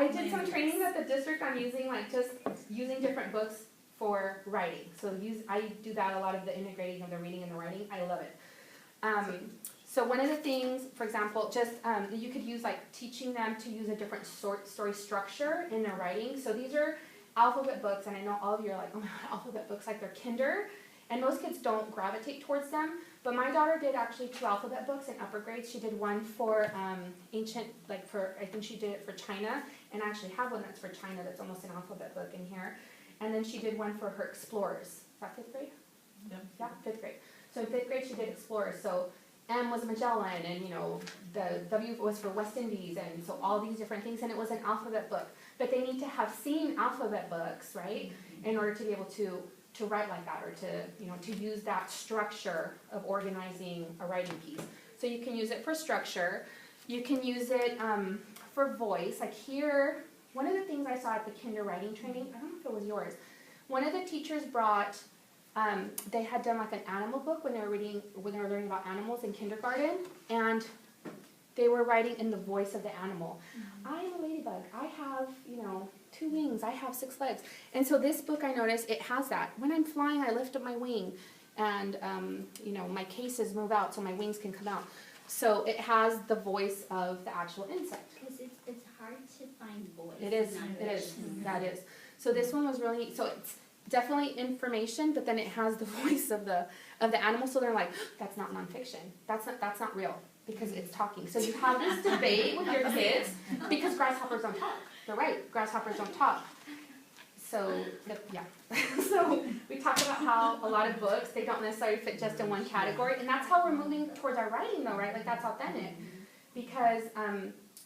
I did some training at the district on using just using different books for writing. So I do that a lot of the integrating of the reading and the writing. I love it. So one of the things, for example, just you could use teaching them to use a different story structure in their writing. So these are alphabet books, and I know all of you are like, oh my god, alphabet books, they're kinder, and most kids don't gravitate towards them. But my daughter did actually 2 alphabet books in upper grades. She did one for ancient, I think she did it for China, and I actually have one that's for China that's almost an alphabet book in here. And then she did one for her explorers. Is that 5th grade? Yeah, 5th grade. So in 5th grade she did explorers. So M was Magellan, and the W was for West Indies, and so all these different things, and it was an alphabet book. But they need to have seen alphabet books, right, in order to be able to write like that, or to use that structure of organizing a writing piece. So you can use it for structure. You can use it for voice. Like here, one of the things I saw at the kinder writing training, I don't know if it was yours, one of the teachers brought, they had done an animal book when they were learning about animals in kindergarten, and they were writing in the voice of the animal. I am a ladybug. I have, 2 wings. I have 6 legs. And so this book, I noticed, it has that. When I'm flying, I lift up my wing, and, my cases move out so my wings can come out. So it has the voice of the actual insect. Because it's hard to find voice. It is. That is. So this one was really, so it's definitely information, but then it has the voice of the animal. So they're like, that's not nonfiction. That's not real, because it's talking. So you have this debate with your kids, because grasshoppers don't talk. They're right, grasshoppers don't talk. So, yeah. So we talk about how a lot of books, they don't necessarily fit just in one category, and that's how we're moving towards our writing though, right? That's authentic. Because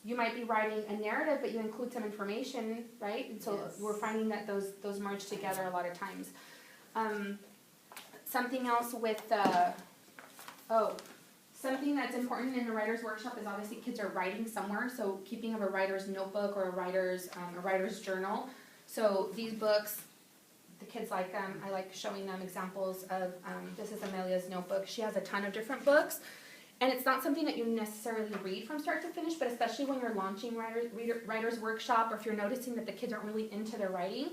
you might be writing a narrative, but you include some information, right? And so we're finding that those merge together a lot of times. Something else with something that's important in the writer's workshop is obviously kids are writing somewhere, so keeping of a writer's notebook or a writer's journal. So these books, the kids like them. I like showing them examples of, this is Amelia's notebook. She has a ton of different books, and it's not something that you necessarily read from start to finish, but especially when you're launching writer's workshop, or if you're noticing that the kids aren't really into their writing,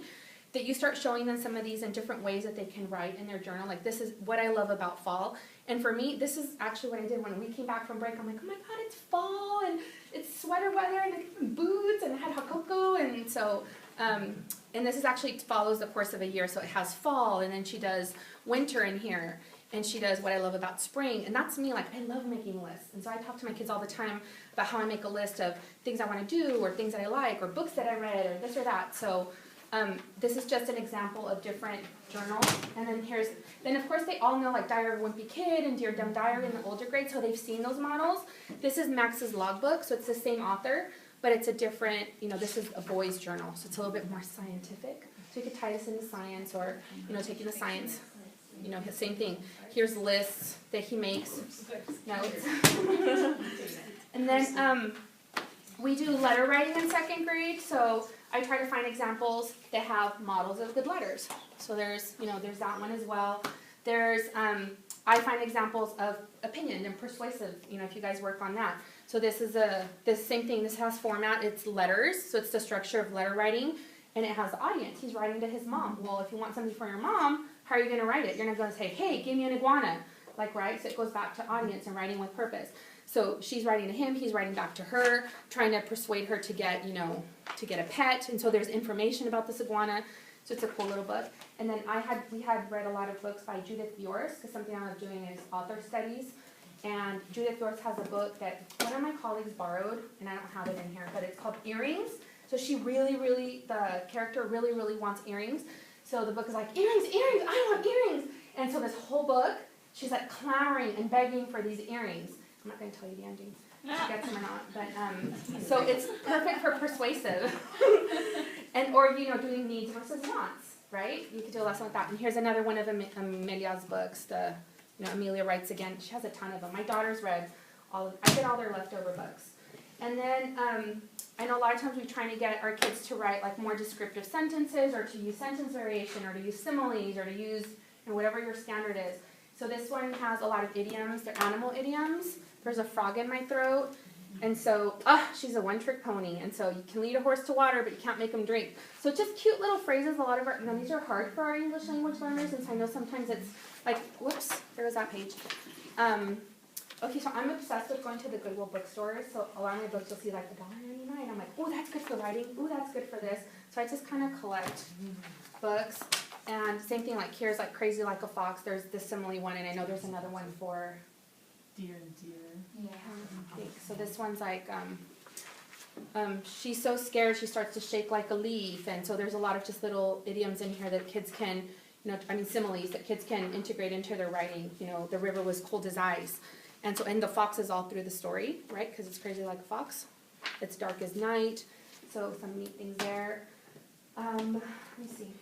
that you start showing them some of these in different ways that they can write in their journal. This is what I love about fall. And for me, this is actually what I did when we came back from break. I'm like, oh my god, it's fall, and it's sweater weather, and I got boots, and I had hot cocoa, and so, and this is actually follows the course of a year, so it has fall, and then she does winter in here, and she does what I love about spring, and that's me, I love making lists. And so I talk to my kids all the time about how I make a list of things I want to do, or things that I like, or books that I read, or this or that. So this is just an example of different journals. And then of course they all know Diary of a Wimpy Kid and Dear Dumb Diary in the older grades, so they've seen those models. This is Max's logbook, so it's the same author, but it's a different, this is a boy's journal, so it's a little bit more scientific. So you could tie this into science, or, taking the science, same thing. Here's lists that he makes, notes. And then we do letter writing in 2nd grade, so I try to find examples that have models of good letters. So there's that one as well. There's, I find examples of opinion and persuasive, if you guys work on that. So this is this same thing. This has format. It's letters, so it's the structure of letter writing, and it has the audience. He's writing to his mom. Well, if you want something for your mom, how are you going to write it? You're not going to say, hey, give me an iguana, right? So it goes back to audience and writing with purpose. So she's writing to him, he's writing back to her, trying to persuade her to get, to get a pet. And so there's information about this iguana. So it's a cool little book. And then we had read a lot of books by Judith Viors, because something I love doing is author studies. And Judith Viors has a book that one of my colleagues borrowed, and I don't have it in here, but it's called Earrings. So she the character really wants earrings. So the book is like, earrings, I want earrings. And so this whole book, she's clamoring and begging for these earrings. I'm not going to tell you the ending, if she gets them or not, but so it's perfect for persuasive, or doing needs versus wants, right? You could do a lesson with that. And here's another one of Amelia's books. Amelia Writes Again. She has a ton of them. My daughter's read I get all their leftover books. And then I know a lot of times we're trying to get our kids to write more descriptive sentences, or to use sentence variation, or to use similes, or to use whatever your standard is. So this one has a lot of idioms. They're animal idioms. There's a frog in my throat. And so, she's a one-trick pony, and so you can lead a horse to water, but you can't make him drink. So just cute little phrases. A lot of our, these are hard for our English language learners, and so I know sometimes it's like, whoops, there was that page. Okay, so I'm obsessed with going to the Goodwill bookstores. So a lot of my books you'll see like $1.99. I'm like, oh, that's good for writing. Oh, that's good for this. So I just kind of collect books. And same thing, like here's like Crazy Like a Fox. There's the simile one, and I know there's another one for Dear and Dear. I think. So this one's like, she's so scared she starts to shake like a leaf. And so there's a lot of just little idioms in here that kids can, similes that kids can integrate into their writing. The river was cold as ice. And so, and the fox is all through the story, right? Because it's crazy like a fox. It's dark as night. So some neat things there. Let me see.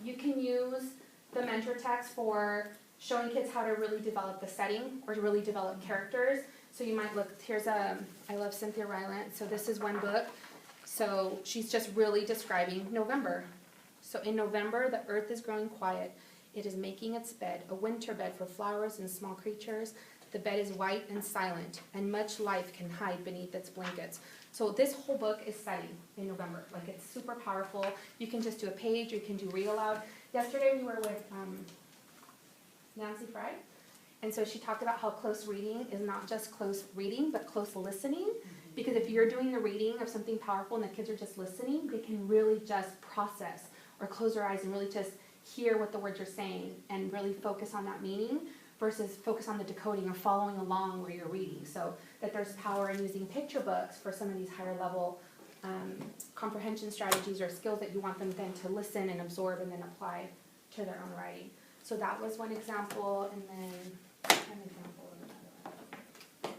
You can use the mentor text for showing kids how to really develop the setting or to really develop characters. So you might look, I love Cynthia Rylant. So this is one book. So she's just really describing November. So in November, the earth is growing quiet. It is making its bed, a winter bed for flowers and small creatures. The bed is white and silent, and much life can hide beneath its blankets. So this whole book is setting in November. Like, it's super powerful. You can just do a page, or you can do read aloud. Yesterday we were with Nancy Fry, and so she talked about how close reading is not just close reading, but close listening. Because if you're doing a reading of something powerful and the kids are just listening, they can really just process or close their eyes and really just hear what the words are saying and really focus on that meaning, versus focus on the decoding or following along where you're reading. So that there's power in using picture books for some of these higher level comprehension strategies or skills that you want them then to listen and absorb and then apply to their own writing. So that was one example, and then an example of another one.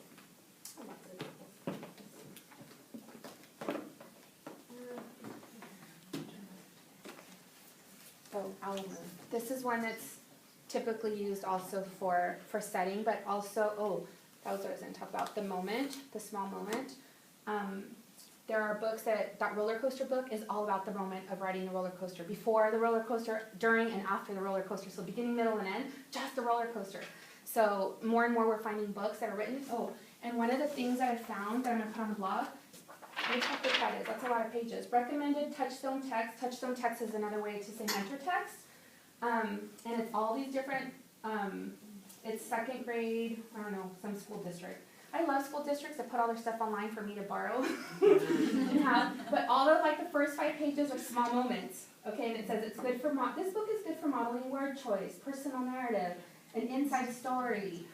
Lots of examples. Oh, Owl Moon. This is one that's typically used also for setting, but also, that was what I was going to talk about, the moment, the small moment. There are books that roller coaster book is all about the moment of riding the roller coaster. Before the roller coaster, during and after the roller coaster. So beginning, middle, and end, just the roller coaster. So more and more we're finding books that are written. Oh, and one of the things that I found that I'm going to put on the blog, let me check what that is. That's a lot of pages. Recommended touchstone text. Touchstone text is another way to say mentor text. And it's all these different, it's second grade, I don't know, some school district. I love school districts that put all their stuff online for me to borrow and have, but all of like the first 5 pages are small moments, okay, and it says it's good for, this book is good for modeling word choice, personal narrative, an inside story,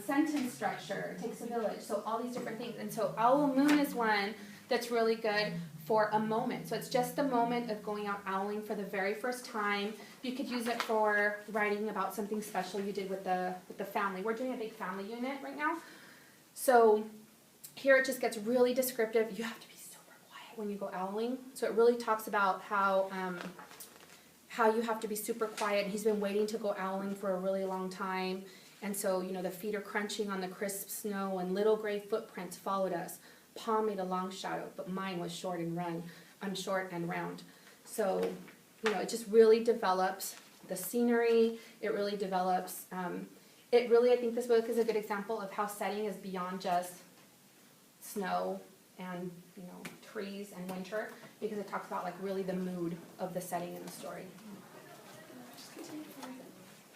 sentence structure, takes a village, so all these different things. And so Owl Moon is one that's really good for a moment. So it's just the moment of going out owling for the very first time. You could use it for writing about something special you did with the family. We're doing a big family unit right now. So here it just gets really descriptive. You have to be super quiet when you go owling. So it really talks about how you have to be super quiet. He's been waiting to go owling for a really long time. And so, the feet are crunching on the crisp snow, and little gray footprints followed us. Paw made a long shadow, but mine was short and round. So, it just really develops the scenery. It really develops, I think this book is a good example of how setting is beyond just snow and, trees and winter, because it talks about like really the mood of the setting in the story. Just continue for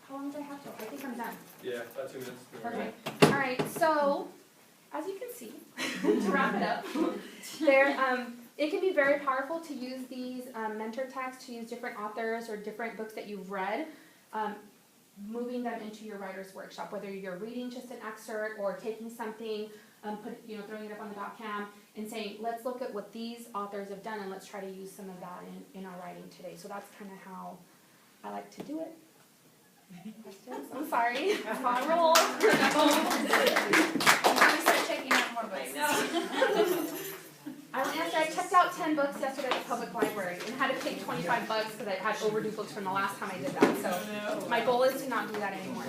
how long do I have to? I think I'm done. Yeah, about 2 minutes. Okay. All right. So, as you can see, to wrap it up, it can be very powerful to use these mentor texts, to use different authors or different books that you've read, moving them into your writer's workshop, whether you're reading just an excerpt or taking something, throwing it up on the .cam and saying, let's look at what these authors have done and let's try to use some of that in our writing today. So that's kind of how I like to do it. Questions? I'm sorry. That's how I roll. I'm start checking out more books. I checked out 10 books yesterday at the public library and had to pay $25 because I had overdue books from the last time I did that. So my goal is to not do that anymore.